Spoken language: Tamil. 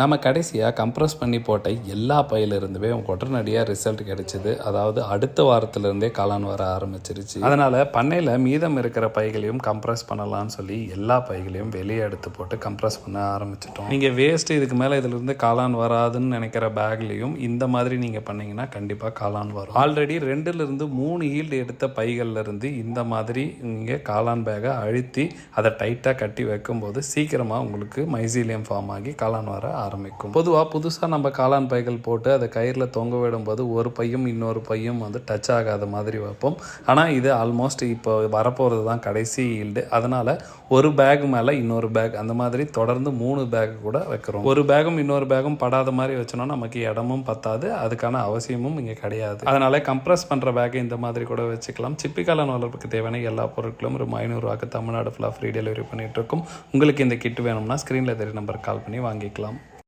நம்ம கடைசியாக கம்ப்ரஸ் பண்ணி போட்ட எல்லா பையிலிருந்துமே உடனடியாக ரிசல்ட் கிடைச்சிது. அதாவது அடுத்த வாரத்திலிருந்தே காளான் வர ஆரம்பிச்சிருச்சு. அதனால் பண்ணையில் மீதம் இருக்கிற பைகளையும் கம்ப்ரஸ் பண்ணலான்னு சொல்லி எல்லா பைகளையும் வெளியே எடுத்து போட்டு கம்ப்ரஸ் பண்ண ஆரம்பிச்சிட்டோம். நீங்கள் வேஸ்ட்டு இதுக்கு மேலே இதிலிருந்து காளான் வராதுன்னு நினைக்கிற பேக்லேயும் இந்த மாதிரி நீங்கள் பண்ணிங்கன்னா கண்டிப்பாக காளான் வரும். ஆல்ரெடி 2லிருந்து 3 ஈல்டு எடுத்த பைகள்லேருந்து இந்த மாதிரி நீங்கள் காளான் பேக்கை அழுத்தி அதை டைட்டாக கட்டி வைக்கும்போது சீக்கிரமாக உங்களுக்கு மைசீலியம் ஃபார்ம் ஆகி காளான் வர ஆரம்பிக்கும். பொதுவாக புதுசாக நம்ம காளான் பைகள் போட்டு அதை கயிறில் தொங்க விடும்போது ஒரு பையும் இன்னொரு பையும் டச் ஆகாத மாதிரி வைப்போம். ஆனால் இது ஆல்மோஸ்ட் இப்போ வரப்போகிறது தான் கடைசி ஈல்டு. அதனால் ஒரு பேக் மேலே இன்னொரு பேக் அந்த மாதிரி தொடர்ந்து 3 பேக் கூட வைக்கிறோம். ஒரு பேகும் இன்னொரு பேகும் படாத மாதிரி வச்சோன்னா நமக்கு இடமும் பத்தாது, அதுக்கான அவசியமும் இங்கே கிடையாது. அதனால் கம்ப்ரஸ் பண்ணுற பேக்கை இந்த மாதிரி கூட வச்சுக்கலாம். சிப்பி காளான் வளர்ப்புக்கு தேவையான எல்லா பொருட்களும் ஒரு 500 ரூபாய்க்கு தமிழ்நாடு ஃபுல்லாக ஃப்ரீ டெலிவரி பண்ணிகிட்டு இருக்கோம். உங்களுக்கு இந்த கிட் வேணும்னா ஸ்க்ரீனில் தெரிய நம்பருக்கு கால் பண்ணி வாங்கிக்கலாம்.